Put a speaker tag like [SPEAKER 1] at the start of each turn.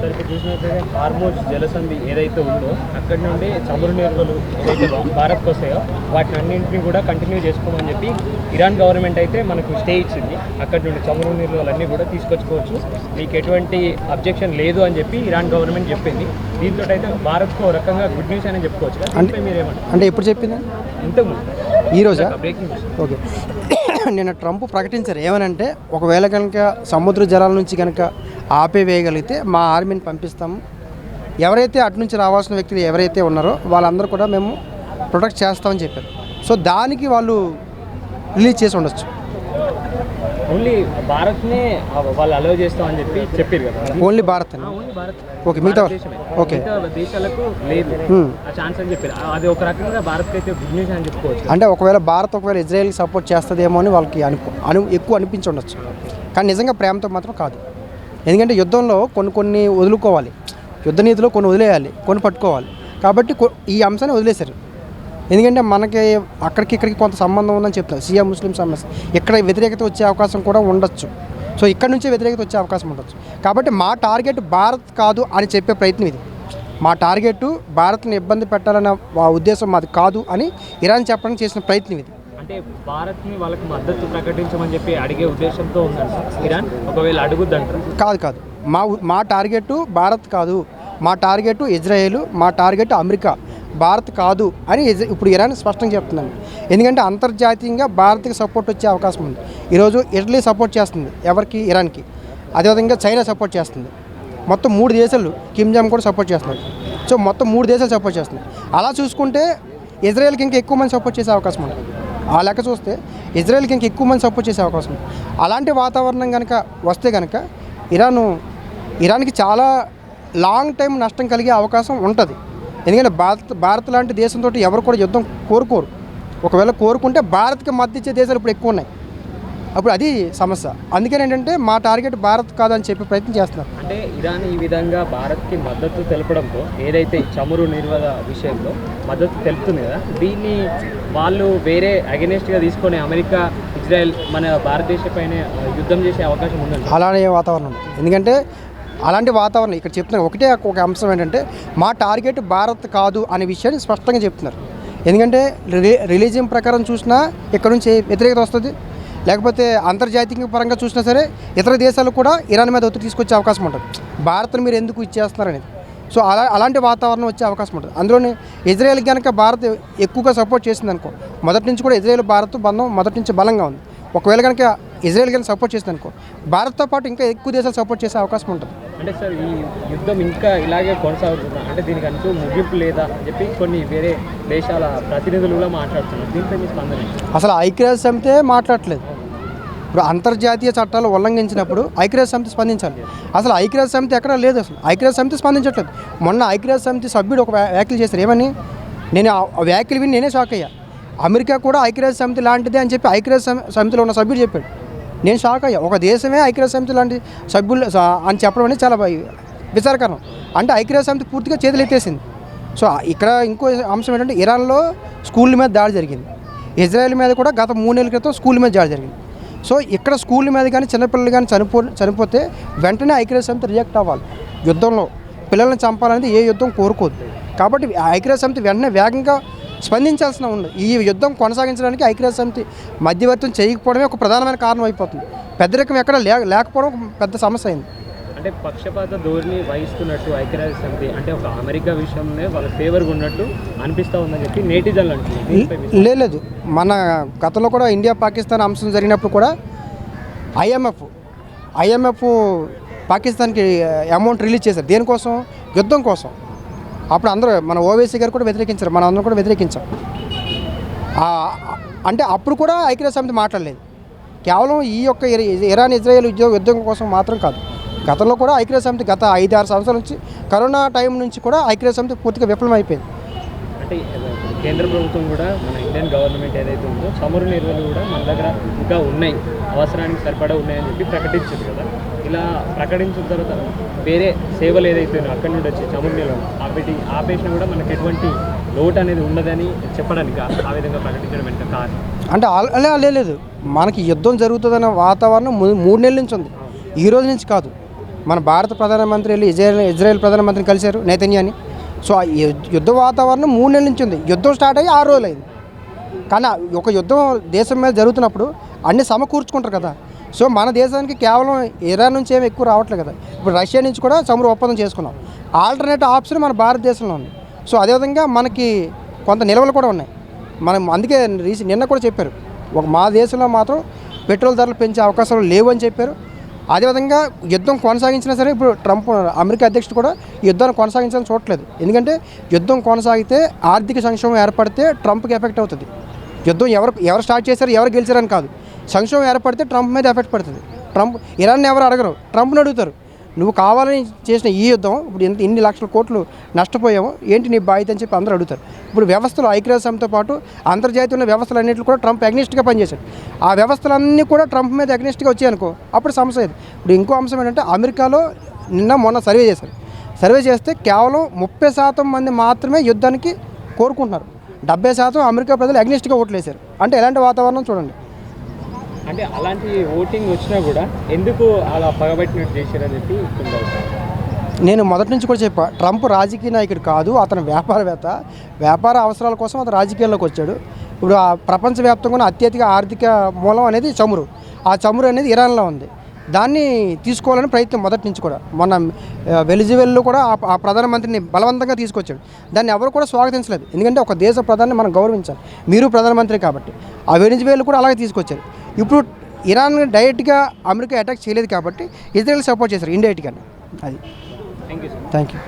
[SPEAKER 1] Sir ఇప్పుడు చూసినట్లయితే Hormuz జలసంధి ఏదైతే ఉందో అక్కడి నుండి చమురు నీరులు ఏదైతే భారత్కి వస్తాయో వాటిని అన్నింటినీ కూడా కంటిన్యూ చేసుకోమని చెప్పి ఇరాన్ గవర్నమెంట్ అయితే మనకు స్టే ఇచ్చింది. అక్కడి నుండి చమురు నీరులన్నీ కూడా తీసుకొచ్చుకోవచ్చు, మీకు ఎటువంటి అబ్జెక్షన్ లేదు అని చెప్పి ఇరాన్ గవర్నమెంట్ చెప్పింది. దీంతో అయితే భారత్కు రకంగా గుడ్ న్యూస్ అని చెప్పుకోవచ్చు. అంటే మీరేమంటారు?
[SPEAKER 2] అంటే ఎప్పుడు చెప్పింది?
[SPEAKER 1] ఇంతకుముందు
[SPEAKER 2] ఈరోజా?
[SPEAKER 1] Breaking news.
[SPEAKER 2] ఓకే, నిన్న ట్రంప్ ప్రకటించారు ఏమనంటే, ఒకవేళ కనుక సముద్ర జలాల నుంచి కనుక ఆపేవేయగలిగితే మా ఆర్మీని పంపిస్తాము, ఎవరైతే అటు నుంచి రావాల్సిన వ్యక్తులు ఎవరైతే ఉన్నారో వాళ్ళందరూ కూడా మేము ప్రొటెక్ట్ చేస్తామని చెప్పారు. సో దానికి వాళ్ళు రిలీజ్ చేసి ఉండొచ్చు.
[SPEAKER 1] ఓన్లీ భారత్నే వాళ్ళు అలౌ చేస్తామని చెప్పి చెప్పారు కదా.
[SPEAKER 2] ఓన్లీ భారత్? ఓకే, మిగతా ఓకే
[SPEAKER 1] దేశాలకు లేదు ఆ ఛాన్స్ అని చెప్పారు. అది ఒక రకంగా భారత్కి అయితే గుడ్ న్యూస్ అని చెప్పుకోవచ్చు.
[SPEAKER 2] అంటే ఒకవేళ భారత్ ఇజ్రాయెల్కి సపోర్ట్ చేస్తుందేమో అని వాళ్ళకి ఎక్కువ అనిపించి ఉండొచ్చు, కానీ నిజంగా ప్రేమతో మాత్రం కాదు. ఎందుకంటే యుద్ధంలో కొన్ని వదులుకోవాలి, యుద్ధ నీతిలో కొన్ని వదిలేయాలి, కొన్ని పట్టుకోవాలి. కాబట్టి ఈ అంశాన్ని వదిలేశారు. ఎందుకంటే మనకి ఇక్కడికి కొంత సంబంధం ఉందని చెప్తారు. షియా ముస్లిం సమస్య ఇక్కడ వ్యతిరేకత వచ్చే అవకాశం కూడా ఉండొచ్చు. సో ఇక్కడ నుంచే వ్యతిరేకత వచ్చే అవకాశం ఉండొచ్చు. కాబట్టి మా టార్గెట్ భారత్ కాదు అని చెప్పే ప్రయత్నం ఇది. మా టార్గెట్ భారత్ని ఇబ్బంది పెట్టాలన్న ఉద్దేశం మాది కాదు అని ఇరాన్ చెప్పడానికి చేసిన ప్రయత్నం ఇది.
[SPEAKER 1] అంటే భారత్ని వాళ్ళకి మద్దతు ప్రకటించమని చెప్పి అడిగే ఉద్దేశంతో ఉందంట ఇరాన్. ఒకవేళ అడుగుద్దంటారు?
[SPEAKER 2] కాదు, మా టార్గెట్ భారత్ కాదు, మా టార్గెట్ ఇజ్రాయేల్, మా టార్గెట్ అమెరికా, భారత్ కాదు అని ఇప్పుడు ఇరాన్ స్పష్టంగా చెప్తున్నాను. ఎందుకంటే అంతర్జాతీయంగా భారత్కి సపోర్ట్ వచ్చే అవకాశం ఉంది. ఈరోజు ఇటలీ సపోర్ట్ చేస్తుంది ఎవరికి? ఇరాన్కి. అదేవిధంగా చైనా సపోర్ట్ చేస్తుంది. మొత్తం 3 దేశాలు, కిమ్ జాంగ్ కూడా సపోర్ట్ చేస్తున్నారు. సో మొత్తం 3 దేశాలు సపోర్ట్ చేస్తున్నాయి. అలా చూసుకుంటే ఇజ్రాయెల్కి ఇంకా ఎక్కువ మంది సపోర్ట్ చేసే అవకాశం ఉంది. ఆ లెక్క చూస్తే ఇజ్రాయెల్కి ఇంకా ఎక్కువ మంది సపోర్ట్ చేసే అవకాశం ఉంది. అలాంటి వాతావరణం కనుక వస్తే కనుక ఇరాన్కి చాలా లాంగ్ టైం నష్టం కలిగే అవకాశం ఉంటుంది. ఎందుకంటే భారత్ లాంటి దేశంతో ఎవరు కూడా యుద్ధం కోరుకోరు. ఒకవేళ కోరుకుంటే భారత్కి మద్దతు ఇచ్చే దేశాలు ఇప్పుడు ఎక్కువ ఉన్నాయి. అప్పుడు అది సమస్య. అందుకని ఏంటంటే మా టార్గెట్ భారత్ కాదని చెప్పే ప్రయత్నం చేస్తున్నారు.
[SPEAKER 1] అంటే ఇరాన్ ఈ విధంగా భారత్కి మద్దతు తెలపడంతో ఏదైతే చమురు నిల్వల విషయంలో మద్దతు తెలుపుతుంది కదా, దీన్ని వాళ్ళు వేరే అగెనిస్ట్గా తీసుకొని అమెరికా, ఇజ్రాయెల్ మన భారతదేశపైనే యుద్ధం చేసే అవకాశం ఉందండి.
[SPEAKER 2] అలానే వాతావరణం. ఎందుకంటే అలాంటి వాతావరణం ఇక్కడ చెప్తున్నారు. ఒక అంశం ఏంటంటే మా టార్గెట్ భారత్ కాదు అనే విషయాన్ని స్పష్టంగా చెప్తున్నారు. ఎందుకంటే రిలీజియన్ ప్రకారం చూసినా ఇక్కడ నుంచి వ్యతిరేకత వస్తుంది, లేకపోతే అంతర్జాతీయ పరంగా చూసినా సరే ఇతర దేశాలు కూడా ఇరాన్ మీద ఒత్తిడి తీసుకొచ్చే అవకాశం ఉంటుంది. భారత్ని మీరు ఎందుకు ఇచ్చేస్తున్నారనేది. సో అలాంటి వాతావరణం వచ్చే అవకాశం ఉంటుంది. అందులోనే ఇజ్రాయెల్కి కనుక భారత్ ఎక్కువగా సపోర్ట్ చేసింది అనుకో, మొదటి నుంచి కూడా ఇజ్రాయెల్ భారత్ బంధం మొదటి నుంచి బలంగా ఉంది. ఒకవేళ కనుక ఇజ్రాయెల్ కనుక సపోర్ట్ చేసింది అనుకో, భారత్తో పాటు ఇంకా ఎక్కువ దేశాలు సపోర్ట్ చేసే అవకాశం ఉంటుంది.
[SPEAKER 1] అంటే సార్ ఈ యుద్ధం ఇంకా ఇలాగే కొనసాగుతుందా? అంటే దీనికి అంటూ ముగింపు లేదా అని చెప్పి కొన్ని వేరే దేశాల ప్రతినిధులు కూడా మాట్లాడుతున్నారు. దీనిపై మీ స్పందన?
[SPEAKER 2] అసలు ఐక్యరాజ్య సమితే మాట్లాడట్లేదు. ఇప్పుడు అంతర్జాతీయ చట్టాలు ఉల్లంఘించినప్పుడు ఐక్యరాజ్య సమితి స్పందించాలి. అసలు ఐక్యరాజ్య సమితి ఎక్కడా లేదు. అసలు ఐక్యరాజ్య సమితి స్పందించట్లేదు. మొన్న ఐక్యరాజ్య సమితి సభ్యుడు ఒక వ్యాఖ్యలు చేశారు. ఏమని? నేను ఆ వ్యాఖ్యలు విని నేనే షాక్ అయ్యా. అమెరికా కూడా ఐక్యరాజ్య సమితి లాంటిదే అని చెప్పి ఐక్యరాజ్య సమితిలో ఉన్న సభ్యుడు చెప్పాడు. నేను షాక్ అయ్యా. ఒక దేశమే ఐక్యరాజ్య సమితి లాంటి సభ్యులు అని చెప్పడం అనేది చాలా విచారకరం. అంటే ఐక్యరాజ్య సమితి పూర్తిగా చేతులు ఎత్తేసింది. సో ఇక్కడ ఇంకో అంశం ఏంటంటే ఇరాన్లో స్కూళ్ళ మీద దాడి జరిగింది. ఇజ్రాయెల్ మీద కూడా గత 3 నెలల క్రితం స్కూల్ మీద దాడి జరిగింది. సో ఇక్కడ స్కూల్ మీద కానీ చిన్నపిల్లలు కానీ చనిపోతే వెంటనే ఐక్యరాజ్య సమితి రియాక్ట్ అవ్వాలి. యుద్ధంలో పిల్లల్ని చంపాలనేది ఏ యుద్ధం కోరుకోదు. కాబట్టి ఐక్యరాజ్య సమితి వెంటనే వేగంగా స్పందించాల్సిన ఉంది. ఈ యుద్ధం కొనసాగించడానికి ఐక్యరాజ్య సమితి మధ్యవర్తం చేయకపోవడమే ఒక ప్రధానమైన కారణం అయిపోతుంది. పెద్దరికం ఎక్కడ లేకపోవడం పెద్ద సమస్య అయింది.
[SPEAKER 1] అంటే పక్షపాత ధోరణి వహిస్తున్నట్టు ఐక్యరాజ్య సమితి అంటే ఒక అమెరికా విషయంలో వాళ్ళ ఫేవర్గా ఉన్నట్టు అనిపిస్తూ ఉందని చెప్పి నేటిజన్లు అంటున్నారు.
[SPEAKER 2] లేదు, మన గతంలో కూడా ఇండియా పాకిస్తాన్ అంశం జరిగినప్పుడు కూడా ఐఎంఎఫ్ పాకిస్తాన్కి అమౌంట్ రిలీజ్ చేశారు. దేనికోసం? యుద్ధం కోసం. అప్పుడు అందరూ మన ఓవైసీ గారు కూడా వ్యతిరేకించారు, మన అందరం కూడా వ్యతిరేకించాం. అంటే అప్పుడు కూడా ఐక్యరాజ్య సమితి మాట్లాడలేదు. కేవలం ఈ యొక్క ఇరాన్ ఇజ్రాయెల్ యుద్ధం కోసం మాత్రం కాదు. గతంలో కూడా ఐక్యరాజ్య సమితి గత 5-6 సంవత్సరాల నుంచి కరోనా టైం నుంచి కూడా ఐక్యరాజ్య సమితి పూర్తిగా విఫలమైపోయింది.
[SPEAKER 1] అంటే కేంద్ర ప్రభుత్వం కూడా మన ఇండియన్ గవర్నమెంట్ ఏదైతే ఉందో చమురు నిల్వలు కూడా మన దగ్గర ఇంకా ఉన్నాయి, అవసరానికి సరిపడా ఉన్నాయని చెప్పి ప్రకటించింది కదా. ఇలా ప్రకటించిన తర్వాత వేరే సేవలు ఏదైతే అక్కడి నుండి వచ్చి చమురు నిల్వలు ఆపేసినా కూడా మనకి ఎటువంటి లోటు అనేది ఉండదని చెప్పడానికి ఆ విధంగా ప్రకటించడం వెంట కాదు.
[SPEAKER 2] అంటే అలా లేదు, మనకి యుద్ధం జరుగుతుందన్న వాతావరణం 3 నెలల నుంచి ఉంది, ఈ రోజు నుంచి కాదు. మన భారత ప్రధానమంత్రి వెళ్ళి ఇజ్రాయెల్ ప్రధానమంత్రిని కలిశారు నేతన్యాని. సో ఆ యుద్ధ వాతావరణం 3 నెలల నుంచి ఉంది. యుద్ధం స్టార్ట్ అయ్యి 6 రోజులు అయింది. కానీ ఒక యుద్ధం దేశం మీద జరుగుతున్నప్పుడు అన్ని సమకూర్చుకుంటారు కదా. సో మన దేశానికి కేవలం ఇరాన్ నుంచి ఏమి ఎక్కువ రావట్లేదు కదా. ఇప్పుడు రష్యా నుంచి కూడా చమురు ఒప్పందం చేసుకున్నాం. ఆల్టర్నేటివ్ ఆప్షన్ మన భారతదేశంలో ఉంది. సో అదేవిధంగా మనకి కొంత నిల్వలు కూడా ఉన్నాయి. మనం అందుకే నిన్న కూడా చెప్పారు, మా దేశంలో మాత్రం పెట్రోల్ ధరలు పెంచే అవకాశాలు లేవు అని చెప్పారు. అదేవిధంగా యుద్ధం కొనసాగించినా సరే ఇప్పుడు ట్రంప్ అమెరికా అధ్యక్షుడు కూడా యుద్ధాన్ని కొనసాగించాలని చూడట్లేదు. ఎందుకంటే యుద్ధం కొనసాగితే ఆర్థిక సంక్షోభం ఏర్పడితే ట్రంప్కి ఎఫెక్ట్ అవుతుంది. యుద్ధం ఎవరు స్టార్ట్ చేశారు, ఎవరు గెలిచారని కాదు, సంక్షోభం ఏర్పడితే ట్రంప్ మీద ఎఫెక్ట్ పడుతుంది. ఇరాన్ని ఎవరు అడగరు, ట్రంప్ని అడుగుతారు. నువ్వు కావాలని చేసిన ఈ యుద్ధం ఇప్పుడు ఇన్ని లక్షల కోట్లు నష్టపోయాము, ఏంటి నీ బాధ్యత అని చెప్పి అందరూ అడుగుతారు. ఇప్పుడు వ్యవస్థలు ఐక్యరాజ్య సమితితో పాటు అంతర్జాతీయ ఉన్న వ్యవస్థలన్నింటిలో కూడా ట్రంప్ అగ్నిస్ట్గా పనిచేశాడు. ఆ వ్యవస్థలన్నీ కూడా ట్రంప్ మీద అగ్నిస్ట్గా వచ్చాయనుకో అప్పుడు సమస్య ఇది. ఇప్పుడు ఇంకో అంశం ఏంటంటే అమెరికాలో మొన్న సర్వే చేశారు. సర్వే చేస్తే కేవలం 30% మంది మాత్రమే యుద్ధానికి కోరుకుంటున్నారు. 70% అమెరికా ప్రజలు అగ్నిస్ట్గా ఓట్లు వేశారు. అంటే ఎలాంటి వాతావరణం చూడండి.
[SPEAKER 1] అంటే అలాంటి ఓటింగ్ వచ్చినా కూడా ఎందుకు అలా పగబట్టినట్టు చేశారని చెప్పి
[SPEAKER 2] నేను మొదటి నుంచి కూడా చెప్పా, ట్రంప్ రాజకీయ నాయకుడు కాదు, అతను వ్యాపారవేత్త. వ్యాపార అవసరాల కోసం అతను రాజకీయాల్లోకి వచ్చాడు. ఇప్పుడు ఆ ప్రపంచవ్యాప్తంగా అత్యధిక ఆర్థిక మూలం అనేది చమురు. ఆ చమురు అనేది ఇరాన్లో ఉంది. దాన్ని తీసుకోవాలని ప్రయత్నం మొదటి నుంచి కూడా. మొన్న వెనిజువేలాలో కూడా ఆ ప్రధానమంత్రిని బలవంతంగా తీసుకొచ్చాడు. దాన్ని ఎవరు కూడా స్వాగతించలేదు. ఎందుకంటే ఒక దేశ ప్రధాని మనం గౌరవించాలి, మీరు ప్రధానమంత్రి కాబట్టి. ఆ వెనిజువేలా కూడా అలాగే తీసుకొచ్చారు. ఇప్పుడు ఇరాన్ డైరెక్ట్గా అమెరికా అటాక్ చేయలేదు కాబట్టి ఇజ్రాయెల్ సపోర్ట్ చేశారు ఇండైరెక్ట్గా. అది.
[SPEAKER 1] Thank you.
[SPEAKER 2] Thank you.